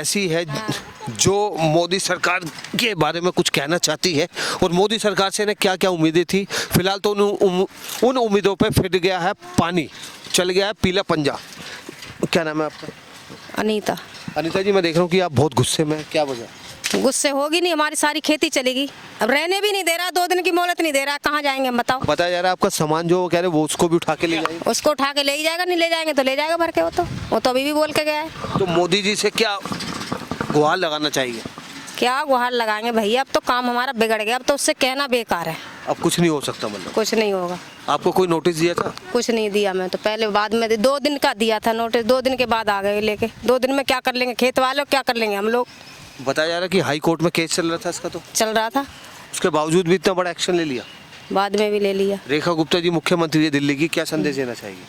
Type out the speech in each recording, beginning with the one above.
ऐसी है जो मोदी सरकार के बारे में कुछ कहना चाहती है और मोदी सरकार से ने क्या क्या उम्मीदें थी। फिलहाल तो उन उम्मीदों पे फिर गया है पानी, चल गया है पीला पंजा। क्या नाम है आपका? अनीता। अनीता जी, मैं देख रहा हूँ कि आप बहुत गुस्से में हैं, क्या वजह? गुस्से होगी नहीं, हमारी सारी खेती चलेगी। अब रहने भी नहीं दे रहा, 2 दिन की मोहलत नहीं दे रहा, कहाँ जाएंगे हम बताओ। बताया जा रहा है आपका सामान जो वो कह रहे वो उसको भी उठा के ले जाएंगे। उसको उठा के ले ही जाएगा, नहीं ले जाएंगे तो ले जाएगा भर के। वो तो अभी भी बोल के गया है। तो मोदी जी से क्या गुहार लगाना चाहिए? क्या गुहार लगाएंगे भैया, अब तो काम हमारा बिगड़ गया, अब तो उससे कहना बेकार है। अब कुछ नहीं हो सकता मतलब? कुछ नहीं होगा। आपको कोई नोटिस दिया था? कुछ नहीं दिया, मैं तो पहले बाद में 2 दिन का दिया था नोटिस, 2 दिन के बाद आ गए लेके। 2 दिन में क्या कर लेंगे खेत वाले, क्या कर लेंगे हम लोग। बताया जा रहा है कि हाई कोर्ट में केस चल रहा था इसका, तो चल रहा था, उसके बावजूद भी इतना बड़ा एक्शन ले लिया। बाद में भी ले लिया। रेखा गुप्ता जी मुख्यमंत्री है दिल्ली की, क्या संदेश देना चाहिए?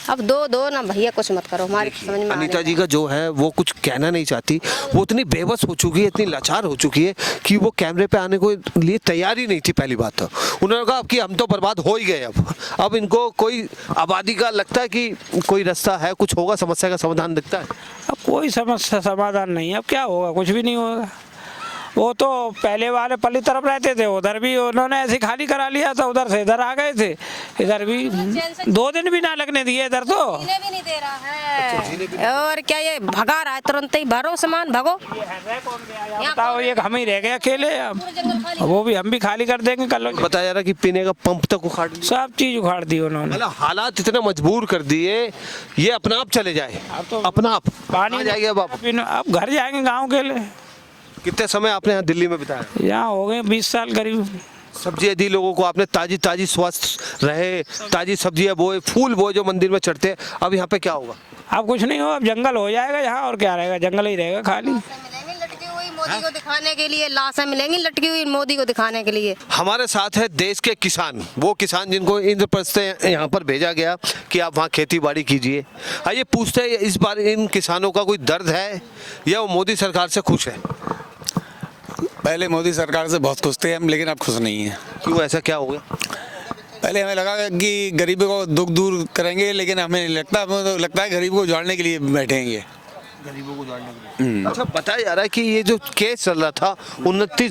अब दो ना भैया, कुछ मत करो, हमारी समझ में अनीता जी का जो है वो कुछ कहना नहीं चाहती। वो इतनी बेबस हो चुकी है, इतनी लाचार हो चुकी है कि वो कैमरे पे आने को लिए तैयार ही नहीं थी। पहली बात तो उन्होंने कहा कि हम तो बर्बाद हो ही गए। अब इनको कोई आबादी का लगता है कि कोई रास्ता है, कुछ होगा, समस्या का समाधान दिखता है? अब कोई समस्या समाधान नहीं है। अब क्या होगा? कुछ भी नहीं होगा। वो तो पहले वाले पल्ली तरफ रहते थे, उधर भी उन्होंने ऐसे खाली करा लिया था, उधर से इधर आ गए थे। इधर भी 2 दिन भी ना लगने दिए, इधर तो भी नहीं दे रहा है। और क्या ये भगा रहा है, तुरंत ही भरो सामान, भगो। बताओ, ये हम ही रह गए अकेले। अब वो भी हम भी खाली कर देंगे कल। बताया जा रहा है कि पीने का पंप तक उखाड़ दिया, सब चीज उखाड़ दी उन्होंने। मतलब हालात इतना मजबूर कर दिए, ये अपना आप चले जाए। तो अपना आप पानी जाएगा। अब आप अब घर जाएंगे गाँव के लिए। कितने समय आपने यहाँ दिल्ली में बिताया? यहाँ हो गए 20 साल करीब। सब्जियाँ दी लोगों को आपने, ताजी ताजी स्वस्थ रहे, ताजी सब्जियाँ बोए, फूल बोए जो मंदिर में चढ़ते। अब यहाँ पे क्या होगा? अब कुछ नहीं हो, अब जंगल हो जाएगा यहाँ, और क्या रहेगा? जंगल ही रहेगा खाली। लटकी हुई मोदी को दिखाने के लिए, लाशें मिलेंगी लटकी हुई मोदी को दिखाने के लिए। हमारे साथ है देश के किसान, वो किसान जिनको इंद्रप्रस्थ से यहाँ पर भेजा गया कि आप वहाँ खेती बाड़ी कीजिए। आइए पूछते हैं इस बार इन किसानों का कोई दर्द है या वो मोदी सरकार से खुश है? पहले मोदी सरकार से बहुत खुश थे हम, लेकिन अब खुश नहीं है। क्यों, ऐसा क्या हो गया? पहले हमें लगा कि गरीबों को दुख दूर करेंगे, लेकिन हमें नहीं लगता। हमें तो लगता है गरीब को उजाड़ने के लिए बैठेंगे। गरीबों को उजाड़ने के लिए। अच्छा, बताया जा रहा है कि ये जो केस चल रहा था 29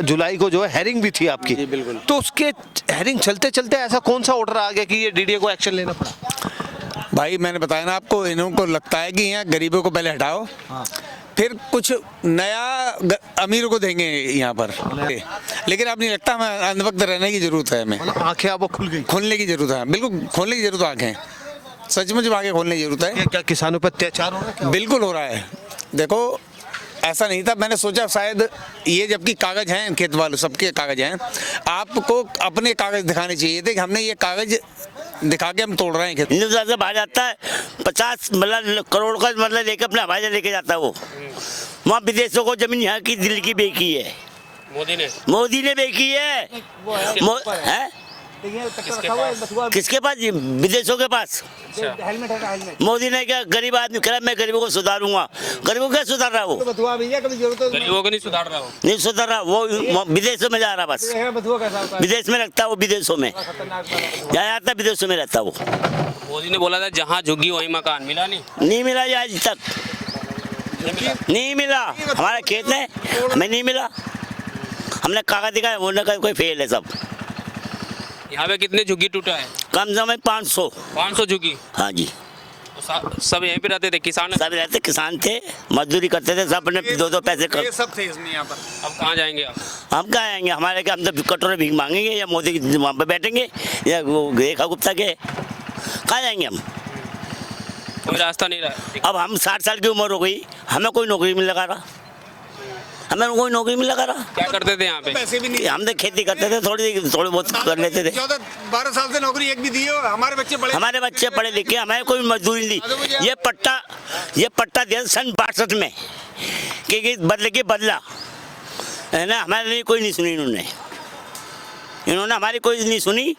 जुलाई को जो है हेयरिंग भी थी आपकी। जी बिल्कुल। तो उसके हेयरिंग चलते चलते ऐसा कौन सा ऑर्डर आ गया कि ये डीडीए को एक्शन लेना पड़ा? भाई मैंने बताया ना आपको, इनको लगता है कि यहाँ गरीबों को पहले हटाओ, फिर कुछ नया अमीर को देंगे यहाँ पर। लेकिन अब नहीं लगता, हमें अंधभक्त रहने की जरूरत है। हमें आंखें अब खुल गई, खोलने की जरूरत है। बिल्कुल खोलने की जरूरत है, आंखें सचमुच आंखें खोलने की जरूरत है। क्या किसानों पर अत्याचार हो रहा है? बिल्कुल हो रहा है। देखो, ऐसा नहीं था। मैंने सोचा शायद ये, जबकि कागज हैं खेत वालों, सबके कागज हैं, आपको अपने कागज दिखाने चाहिए थे कि हमने ये कागज दिखा के हम तोड़ रहे हैं खेत। हिंदुस्तान से बाहर जाता है 50 मतलब करोड़ का मतलब लेके अपना हवाई जहाज लेके जाता है। वो वहाँ विदेशों को जमीन यहाँ की दिल्ली की बेची है मोदी ने बेची है। किसके पास? विदेशों के पास। मोदी ने क्या गरीब आदमी करा, मैं गरीबों को सुधारूंगा। गरीबों को क्या सुधार रहा? वो गरीबों को नहीं सुधार रहा। नहीं सुधार रहा, वो विदेशों में जा रहा, बस विदेश में रखता है वो, विदेशों में जाता है, विदेशों में रहता वो। मोदी ने बोला था जहाँ झुग्गी वहीं मकान, मिला नहीं मिला ये आज तक नहीं मिला। हमारा खेत है, हमें नहीं मिला। हमने कागज दिखाया, वो न कोई फेल है सब। यहाँ पे कितने झुग्गी टूटा है? कम से कम 500 झुग्गी। हाँ जी। तो सब यहीं पे रहते थे किसान? सब रहते, किसान थे, मजदूरी करते थे, सब अपने 2-2 पैसे कर। सब थे इसमें यहाँ पर। अब कहाँ जाएंगे आप? हम कहाँ आएंगे? हमारे क्या, हम तो कटोरे भीख मांगेंगे या मोदी की वहाँ पे बैठेंगे या वो रेखा गुप्ता के? कहाँ जाएंगे हम? कोई रास्ता नहीं रहा। अब हम 60 साल की उम्र हो गई, हमें कोई नौकरी मिल लगा रहा, हमें कोई नौकरी मिल लगा रहा। क्या करते थे यहाँ पे? पैसे भी नहीं। हम तो खेती करते थे, थोड़ी बहुत कर लेते थे। 14-12 साल से नौकरी एक भी दी हो। हमारे बच्चे पढ़े लिखे, हमें कोई मजदूरी नहीं। ये पट्टा दिया सन 62 में कि बदला है ना। हमारे लिए कोई नहीं सुनी इन्होंने हमारी कोई नहीं सुनी।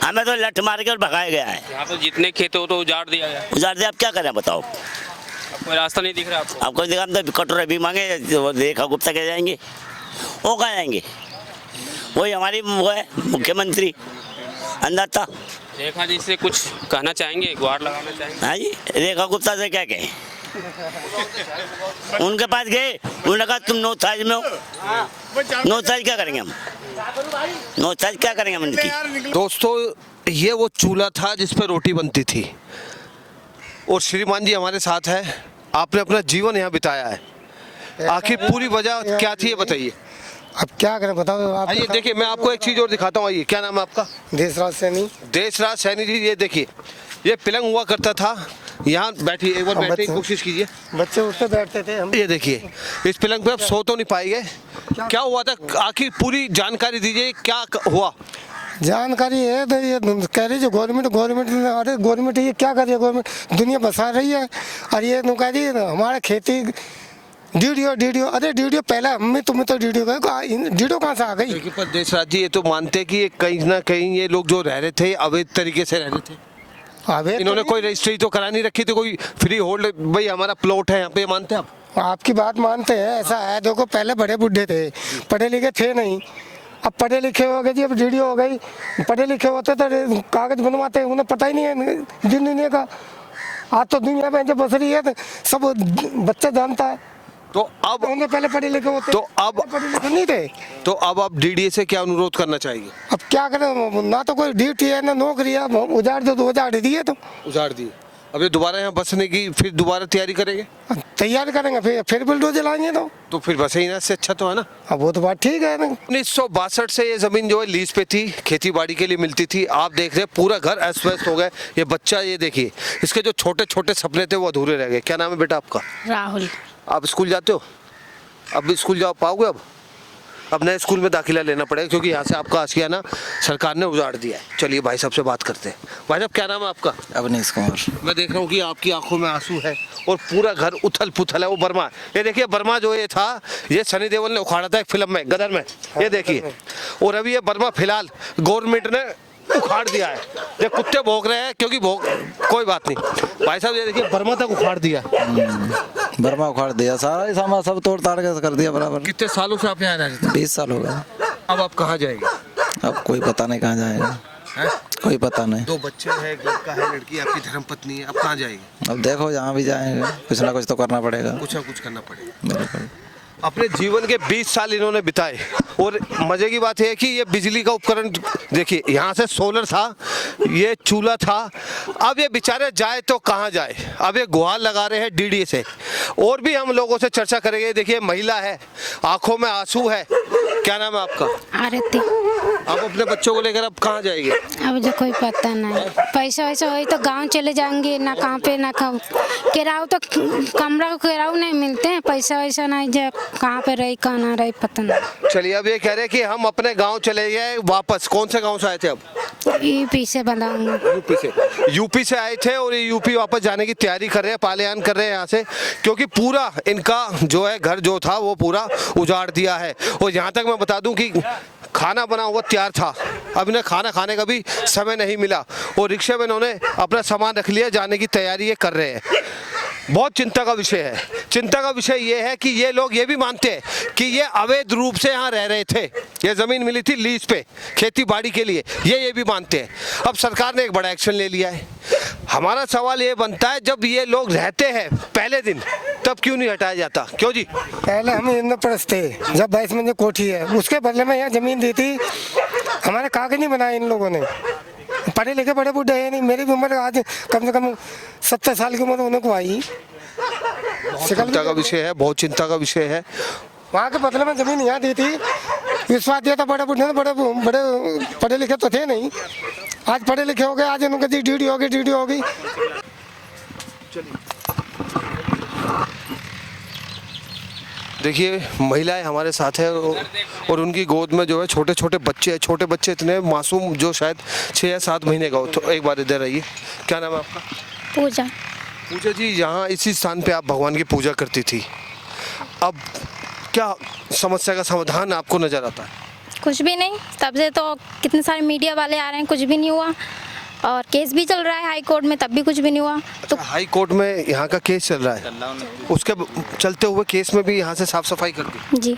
हमें तो लठ मार के और भगाया गया है। यहाँ पे जितने खेत हो तो उजाड़ दिया गया। उजाड़ दिया, अब क्या करें बताओ? कोई रास्ता नहीं दिख रहा आपको? आपको दिखा, हम तो कटोरे भी मांगे, रेखा गुप्ता के जाएंगे, वो कहाँ जाएंगे? वही हमारी वो है मुख्यमंत्री अन्नदाता। रेखा जी से कुछ कहना चाहेंगे, गुहार लगाना चाहेंगे? हाँ जी, रेखा गुप्ता से क्या कहें? उनके पास गए, उन्होंने कहा तुम 9 साइज में हो। 9 साइज क्या करेंगे हम? 9 साइज क्या करेंगे हम इनकी? दोस्तों ये वो चूल्हा था जिस पर रोटी बनती थी और श्रीमान जी हमारे साथ है। आपने अपना जीवन यहाँ बिताया है, आखिर पूरी वजह क्या थी ये बताइए। अब क्या करें बताओ आप। आइए देखिए, मैं आपको एक चीज और दिखाता हूँ। आइए, क्या नाम है आपका? देशराज सैनी। देशराज सैनी जी, ये देखिए, ये पलंग हुआ करता था। यहाँ बैठिए, एक बार बैठने की बच्चे- कोशिश कीजिए। बच्चे उस पे बैठते थे हम। ये देखिए, इस पलंग पे आप सो तो नहीं पाएंगे। क्या हुआ था आखिर, पूरी जानकारी दीजिए, क्या हुआ? जानकारी है तो ये कह रही जो गवर्नमेंट अरे गवर्नमेंट ये क्या कर रही है, गवर्नमेंट दुनिया बसा रही है। और ये कह रही है हमारे खेती डीडीओ अरे डीडीओ पहले हमें तुम्हें तो डीडीओ कहाँ से आ गई। देखिए पर देशराज जी, ये तो मानते हैं कि ये कहीं ना कहीं ये लोग जो रह रहे थे अवैध तरीके से रह रहे थे। अबे इन्होंने कोई रजिस्ट्री तो करा नहीं रखी थी, कोई फ्री होल्ड भाई हमारा प्लॉट है यहाँ पे, ये मानते हैं आप? आपकी बात मानते हैं, ऐसा है। देखो पहले बड़े बुढ़े थे, पढ़े लिखे थे नहीं, अब पढ़े लिखे हो गए जी, अब डीडीओ हो गई। पढ़े लिखे होते तो कागज बनवाते, उन्हें पता ही नहीं है दिन दुनिया का। आज तो दुनिया में जब बस रही है तो सब बच्चा जानता है। तो अब उन्हें पहले पढ़े लिखे होते, तो अब पढ़े लिखे नहीं थे। तो अब आप डीडीए से क्या अनुरोध करना चाहेंगे? अब क्या करें, ना तो कोई ड्यूटी है ना नौकरी है। उजाड़ दो तो उजाड़ दिए तो उजाड़ दिए, अब ये दोबारा यहाँ बसने की फिर दोबारा तैयारी करेंगे? तैयार करेंगे, फिर बुलडोजर लाएंगे तो फिर बसे ही ना, इससे अच्छा तो है ना। अब वो तो बात ठीक है ना। 1962 से ये जमीन जो है लीज पे थी, खेती बाड़ी के लिए मिलती थी। आप देख रहे हैं पूरा घर अस्त व्यस्त हो गए। ये बच्चा, ये देखिए, इसके जो छोटे छोटे सपने थे वो अधूरे रह गए। क्या नाम है बेटा आपका? राहुल। आप स्कूल जाते हो? अब स्कूल जा पाओगे? अब नए स्कूल में दाखिला लेना पड़ेगा क्योंकि यहाँ से आपका आशिया ना सरकार ने उजाड़ दिया है। चलिए भाई साहब से बात करते हैं। भाई साहब क्या नाम है आपका? अवनीश कुमार। मैं देख रहा हूँ कि आपकी आंखों में आंसू है और पूरा घर उथल पुथल है। वो बर्मा, ये देखिए, बर्मा जो ये था, ये सनी देओल ने उखाड़ा था एक फिल्म में, गदर में, ये देखिए। और अभी ये बर्मा फिलहाल गवर्नमेंट ने उखाड़ दिया है। ये कुत्ते भौंक रहे हैं क्योंकि कोई बात नहीं। भाई साहब ये देखिए, बर्मा तक उखाड़ दिया। बर्मा उखाड़ दिया, सारा ही सामान सब तोड़ ताड़ के कर दिया बराबर। कितने सालों से आप यहाँ रह रहे थे? 20 साल हो गए। अब आप कहाँ जाएंगे? अब कोई पता नहीं कहाँ जाएगा, कोई पता नहीं। 2 बच्चे हैं, एक लड़का है, लड़की आपकी धर्मपत्नी है। अब कहाँ जाएंगे? अब देखो जहाँ भी जाएंगे कुछ ना कुछ तो करना पड़ेगा। कुछ ना कुछ करना पड़ेगा। बिल्कुल। अपने जीवन के 20 साल इन्होंने बिताए और मजे की बात है कि ये बिजली का उपकरण देखिए, यहाँ से सोलर था, ये चूल्हा था। अब ये बेचारे जाए तो कहाँ जाए? अब ये गुहार लगा रहे हैं डीडीए से। और भी हम लोगों से चर्चा करेंगे। देखिए, महिला है, आंखों में आंसू है। क्या नाम है आपका? आरती। आप अपने बच्चों को लेकर अब कहाँ जाएंगे? अब जो कोई पता नहीं, पैसा वैसा हो तो गांव चले जाएंगे, ना कहाँ पे ना किराया तो कमरा किराया नहीं मिलते हैं, पैसा वैसा नहीं, जब कहाँ पे रही कहाँ ना रही पता नहीं। चलिए, अब ये कह रहे हैं कि हम अपने गांव चले गए वापस। कौन से गांव से आए थे? अब यूपी से बनाऊंगा। यूपी से आए थे और ये यूपी वापस जाने की तैयारी कर रहे हैं, पलायन कर रहे हैं यहाँ से, क्योंकि पूरा इनका जो है घर जो था वो पूरा उजाड़ दिया है। और यहाँ तक मैं बता दूं कि खाना बना हुआ तैयार था, अब इन्हें खाना खाने का भी समय नहीं मिला और रिक्शे में इन्होंने अपना सामान रख लिया, जाने की तैयारी ये कर रहे हैं। बहुत चिंता का विषय है। चिंता का विषय ये है कि ये लोग ये भी मानते हैं कि ये अवैध रूप से यहाँ रह रहे थे। ये ज़मीन मिली थी लीज पे खेती बाड़ी के लिए, ये भी मानते हैं। अब सरकार ने एक बड़ा एक्शन ले लिया है। हमारा सवाल ये बनता है, जब ये लोग रहते हैं पहले दिन, तब क्यों नहीं हटाया जाता? क्यों जी? पहले हम इंद्रप्रस्थ थे, जब 22 मंजिल कोठी है, उसके बदले में यहाँ जमीन दी थी। हमारे कागज नहीं बनाए इन लोगों ने। पढ़े लिखे बड़े बूढ़े हैं नहीं, मेरी भी उम्र आज कम से कम 70 साल की उम्र होने को आई। चिंता का विषय है, बहुत चिंता का विषय है। वहाँ के बदले में जमीन यहाँ दी थी, विश्वास दिया था बड़े बूढ़े, बड़े पढ़े लिखे तो थे नहीं। आज पढ़े लिखे हो गए, आज इनके ड्यूटी होगी। देखिए, महिलाएं हमारे साथ है और उनकी गोद में जो है छोटे छोटे बच्चे हैं। छोटे बच्चे इतने मासूम, जो शायद 6 या 7 महीने का हो। तो एक बार इधर आइए। क्या नाम है आपका? पूजा। पूजा जी, यहाँ इसी स्थान पे आप भगवान की पूजा करती थी, अब क्या समस्या का समाधान आपको नजर आता है? कुछ भी नहीं, तब से तो कितने सारे मीडिया वाले आ रहे हैं, कुछ भी नहीं हुआ। और केस भी चल रहा है हाई कोर्ट में, तब भी कुछ भी नहीं हुआ। तो हाई कोर्ट में यहाँ का केस चल रहा है, उसके चलते हुए केस में भी यहाँ से साफ सफाई कर दी जी।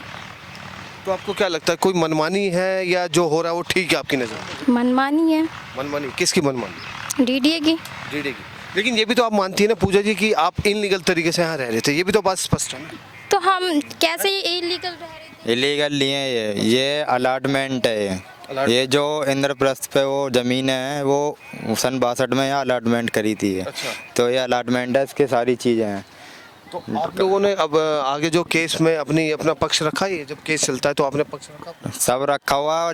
तो आपको क्या लगता है, कोई मनमानी है या जो हो रहा है वो ठीक है आपकी नज़र? मनमानी है। मनमानी? किसकी मनमानी? डीडीए की। डीडीए की। लेकिन ये भी तो आप मानती है ना पूजा जी कि आप इनलीगल तरीके से यहाँ रह रहे थे, ये भी तो बात स्पष्ट है ना। तो हम कैसे इलीगल रह रहे थे? इलीगल लिए ये अलाटमेंट है ये जो इंद्रप्रस्थ पे वो ज़मीन है वो सन 62 में यहाँ अलाटमेंट करी थी ये। अच्छा। तो ये अलाटमेंट है, इसकी सारी चीज़ें हैं। तो आप लोगों ने अब आगे जो केस में अपना पक्ष रखा है, जब केस चलता है तो आपने पक्ष रखा अपना? सब रखा हुआ।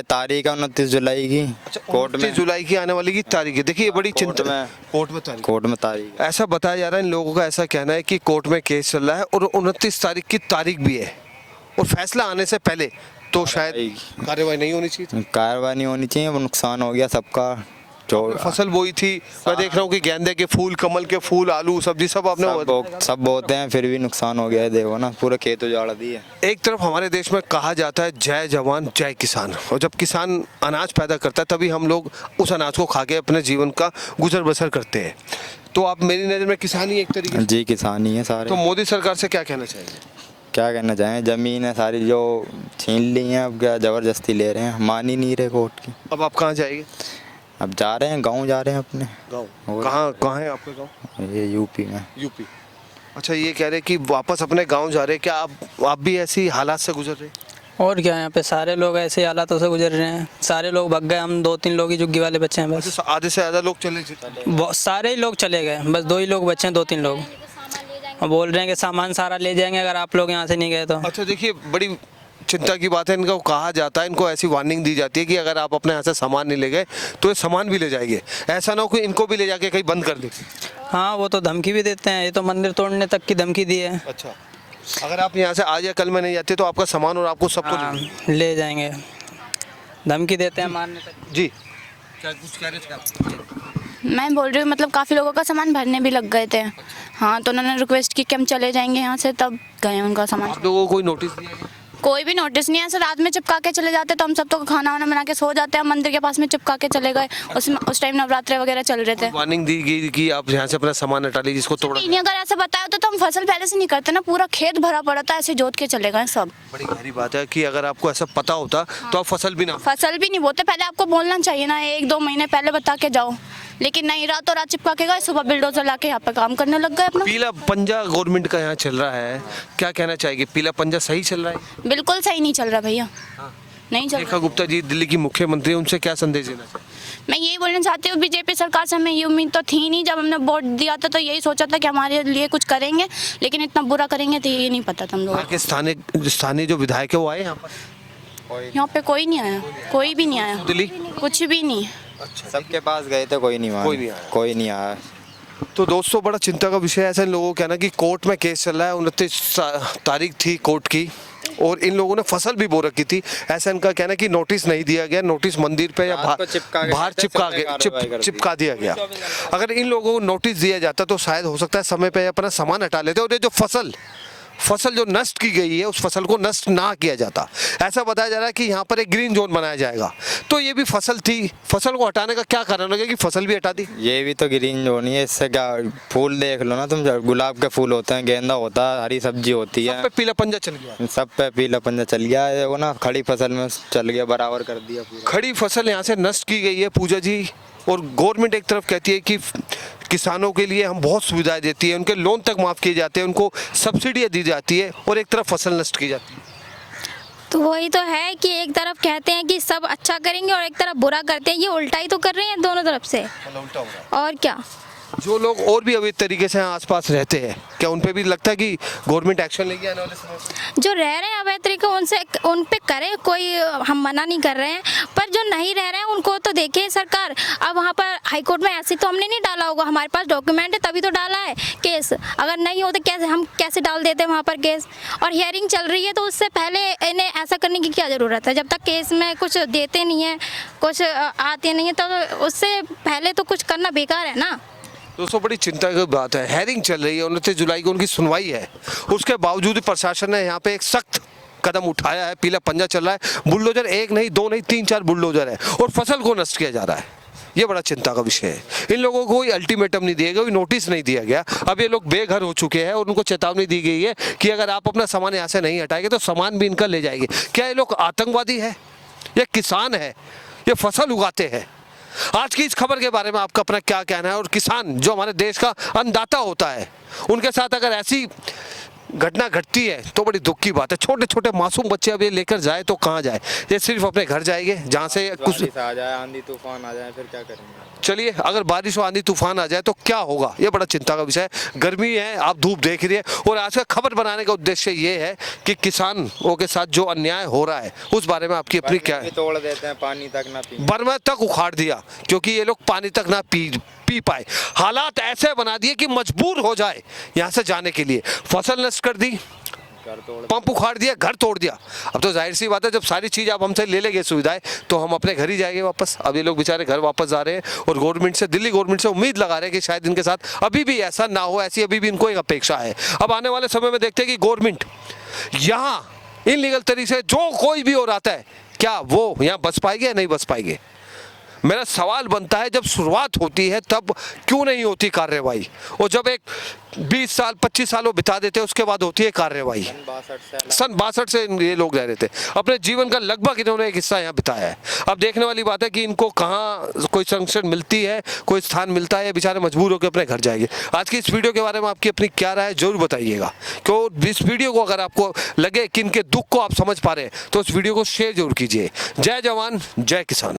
तारीख है 29 जुलाई की। कोर्ट में 29 जुलाई की आने वाली की तारीख है। देखिए ये बड़ी चिंता में। कोर्ट में तारीख। ऐसा बताया जा रहा है, इन लोगों का ऐसा कहना है कि कोर्ट में केस चल रहा है और 29 तारीख की तारीख भी है और फैसला आने से पहले तो शायद कार्रवाई नहीं होनी चाहिए। कार्रवाई नहीं होनी चाहिए, वो नुकसान हो गया सबका। जो फसल बोई थी, मैं देख रहा हूँ कि गेंदे के फूल, कमल के फूल, आलू, सब्जी सब आपने सब बोते हैं, फिर भी नुकसान हो गया है। देखो ना, पूरे खेत उजाड़ दिए। एक तरफ हमारे देश में कहा जाता है जय जवान जय किसान, और जब किसान अनाज पैदा करता है तभी हम लोग उस अनाज को खा के अपने जीवन का गुजर बसर करते हैं। तो आप मेरी नज़र में किसान ही एक तरीके से। जी किसान ही है सारे। तो मोदी सरकार से क्या कहना चाहेंगे? क्या कहना चाहें, ज़मीन है सारी जो छीन ली हैं, अब क्या ज़बरदस्ती ले रहे हैं, मान ही नहीं रहे कोर्ट की। अब आप कहाँ जाएंगे? अब जा रहे हैं गांव, जा रहे हैं अपने गाँव। कहाँ है आपका गाँव? ये यूपी में। यूपी। अच्छा, ये कह रहे कि वापस अपने गाँव जा रहे, क्या आप भी ऐसी हालात से गुजर रहे? और क्या, यहाँ पे सारे लोग ऐसे हालातों से गुजर रहे हैं। सारे लोग भग गए, हम 2-3 लोग ही जुग्गी वाले बच्चे हैं बस। आधे से ज़्यादा लोग चले? सारे ही लोग चले गए, बस 2 ही लोग बचे हैं, 2-3 लोग। और बोल रहे हैं कि सामान सारा ले जाएंगे अगर आप लोग यहाँ से नहीं गए तो। अच्छा, देखिए बड़ी चिंता की बात है। इनको कहा जाता है, इनको ऐसी वार्निंग दी जाती है कि अगर आप अपने यहाँ से सामान नहीं ले गए तो ये सामान भी ले जाएंगे। ऐसा ना हो कि इनको भी ले जाके कहीं बंद कर दे। हाँ, वो तो धमकी भी देते हैं, ये तो मंदिर तोड़ने तक की धमकी दी है। अच्छा, अगर आप यहाँ से आज या कल में नहीं जाते तो आपका सामान और आपको सब कुछ ले जाएंगे, धमकी देते हैं मारने तक। जी क्या कुछ कह रहे थे आप? मैं बोल रही हूँ, मतलब काफ़ी लोगों का सामान भरने भी लग गए थे। हाँ, तो उन्होंने रिक्वेस्ट की कि हम चले जाएंगे यहाँ से, तब गए उनका सामान। आप लोगों को कोई नोटिस दिया गया? कोई भी नोटिस नहीं है सर। रात में चिपका के चले जाते तो हम सब तो खाना वाना बना के सो जाते हैं। मंदिर के पास में चिपका के चले गए। उस टाइम नवरात्रे वगैरह चल रहे थे। वार्निंग दी गई कि आप यहाँ से अपना सामान हटा लीजिए, जिसको तोड़ा नहीं, अगर ऐसा बताया तो हम फसल पहले से नहीं करते ना, पूरा खेत भरा पड़ा था, ऐसे जोत के चले गए सब। बड़ी गहरी बात है कि अगर आपको ऐसा पता होता तो आप फसल भी नहीं बोते। पहले आपको बोलना चाहिए ना, 1-2 महीने पहले बता के जाओ, लेकिन नहीं, रातों रात चिपका के गए, सुबह बिल्डोजर लाके यहाँ पे काम करने लग गए अपना। पीला पंजा गवर्नमेंट का यहाँ चल रहा है, क्या कहना चाहेगी? पीला पंजा सही चल रहा है? बिल्कुल सही नहीं चल रहा भैया, नहीं चल रेखा गुप्ता जी दिल्ली की मुख्यमंत्री, उनसे क्या संदेश देना चाहिए? मैं यही बोलना चाहती हूँ, बीजेपी सरकार से हमें ये उम्मीद तो थी नहीं। जब हमने वोट दिया था तो यही सोचा था कि हमारे लिए कुछ करेंगे, लेकिन इतना बुरा करेंगे तो ये नहीं पता था हम लोगों को। स्थानीय जो विधायक है वो आए यहाँ पर? यहाँ पे कोई नहीं आया, कोई भी नहीं आया, दिल्ली कुछ भी नहीं। सबके पास गए थे, कोई नहीं आया। तो दोस्तों बड़ा चिंता का विषय है। ऐसा इन लोगों को कहना कि कोर्ट में केस चल रहा है, 29 तारीख थी कोर्ट की और इन लोगों ने फसल भी बो रखी थी। ऐसा इनका कहना कि नोटिस नहीं दिया गया, नोटिस मंदिर पे या बाहर चिपका दिया गया। अगर इन लोगों को नोटिस दिया जाता तो शायद हो सकता है समय पे अपना सामान हटा लेते और ये जो फसल जो नष्ट की गई है उस फसल को नष्ट ना किया जाता। ऐसा बताया जा रहा है कि यहाँ पर एक ग्रीन जोन बनाया जाएगा। तो ये भी फसल थी, फसल को हटाने का क्या कारण हो गया कि फसल भी हटा दी? ये भी तो ग्रीन जोन ही है, इससे क्या, फूल देख लो ना तुम, गुलाब के फूल होते हैं, गेंदा होता है, हरी सब्जी होती है। सब पे पीला पंजा चल गया। सब पे पीला पंजा चल गया है वो ना, खड़ी फसल में चल गया, बराबर कर दिया पूरा। खड़ी फसल यहाँ से नष्ट की गई है पूजा जी, और गवर्नमेंट एक तरफ कहती है कि किसानों के लिए हम बहुत सुविधाएं देती है, उनके लोन तक माफ़ किए जाते हैं, उनको सब्सिडियाँ दी जाती है, और एक तरफ फसल नष्ट की जाती है। तो वही तो है कि एक तरफ कहते हैं कि सब अच्छा करेंगे और एक तरफ बुरा करते हैं। ये उल्टा ही तो कर रहे हैं दोनों तरफ से, उल्टा हो रहा है। और क्या। जो लोग और भी अवैध तरीके से आसपास रहते हैं, क्या उन पे भी लगता है कि गवर्नमेंट एक्शन लेगी आने वाले समय में? जो रह रहे हैं अवैध तरीके उन पे करे, कोई हम मना नहीं कर रहे हैं, पर जो नहीं रह रहे हैं उनको तो देखे सरकार। अब वहाँ पर हाई कोर्ट में ऐसे तो हमने नहीं डाला होगा, हमारे पास डॉक्यूमेंट है तभी तो डाला है केस। अगर नहीं हो तो कैसे डाल देते वहाँ पर केस? और हियरिंग चल रही है तो उससे पहले इन्हें ऐसा करने की क्या ज़रूरत है? जब तक केस में कुछ देते नहीं है, कुछ आते नहीं है, तो उससे पहले तो कुछ करना बेकार है ना। दोस्तों बड़ी चिंता की बात है, हेयरिंग चल रही है, 29 जुलाई को उनकी सुनवाई है, उसके बावजूद प्रशासन ने यहाँ पे एक सख्त कदम उठाया है, पीला पंजा चल रहा है, बुलडोजर 1 नहीं 2 नहीं 3-4 बुलडोजर है और फसल को नष्ट किया जा रहा है। ये बड़ा चिंता का विषय है। इन लोगों को कोई अल्टीमेटम नहीं दिया गया, कोई नोटिस नहीं दिया गया। अब ये लोग बेघर हो चुके हैं और उनको चेतावनी दी गई है कि अगर आप अपना सामान यहाँ से नहीं हटाएंगे तो सामान भी इनका ले जाएंगे। क्या ये लोग आतंकवादी है? ये किसान है, ये फसल उगाते हैं, आज की इस खबर के बारे में आपका अपना क्या कहना है? और किसान जो हमारे देश का अन्नदाता होता है, उनके साथ अगर ऐसी घटना घटती है तो बड़ी दुख की बात है। छोटे छोटे मासूम बच्चे अब ये लेकर जाए तो कहाँ जाए? ये सिर्फ अपने घर जाएंगे जहाँ से कुछ बारिश आ जाए, आंधी तूफान आ जाए, फिर क्या करेंगे? चलिए, अगर बारिश और आंधी तूफान आ जाए तो क्या होगा, ये बड़ा चिंता का विषय है। गर्मी है, आप धूप देख रही है, और आज का खबर बनाने का उद्देश्य ये है कि किसानों के साथ जो अन्याय हो रहा है उस बारे में आपकी अपनी क्या है? तोड़ देते हैं, पानी तक ना पी, बर्मा तक उखाड़ दिया क्योंकि ये लोग पानी तक ना पी पाए। हालात ऐसे बना दिए कि मजबूर हो जाए यहाँ से जाने के लिए। फसल नष्ट कर दी, पंप उखाड़ दिया, घर तोड़ दिया। अब तो जाहिर सी बात है, जब सारी चीज़ आप हमसे ले लेंगे सुविधाएं, तो हम अपने घर ही जाएंगे वापस। अब ये लोग बेचारे घर वापस जा रहे हैं और गवर्नमेंट से, दिल्ली गवर्नमेंट से उम्मीद लगा रहे हैं कि शायद इनके साथ अभी भी ऐसा ना हो, ऐसी अभी भी इनको एक अपेक्षा है। अब आने वाले समय में देखते हैं कि गवर्नमेंट यहाँ इनलीगल तरीके से जो कोई भी और आता है, क्या वो यहाँ बस पाएंगे या नहीं बस पाएंगे? मेरा सवाल बनता है, जब शुरुआत होती है तब क्यों नहीं होती कार्रवाई? और जब एक 20 साल 25 साल वो बिता देते हैं, उसके बाद होती है कार्रवाई। सन 62 से ये लोग रह रहे थे, अपने जीवन का लगभग इन्होंने एक हिस्सा यहाँ बिताया है। अब देखने वाली बात है कि इनको कहाँ कोई संरक्षण मिलती है, कोई स्थान मिलता है, बेचारे मजबूर होकर अपने घर जाएंगे। आज की इस वीडियो के बारे में आपकी अपनी क्या राय है जरूर बताइएगा। क्यों इस वीडियो को अगर आपको लगे कि इनके दुख को आप समझ पा रहे हैं तो इस वीडियो को शेयर जरूर कीजिए। जय जवान जय किसान।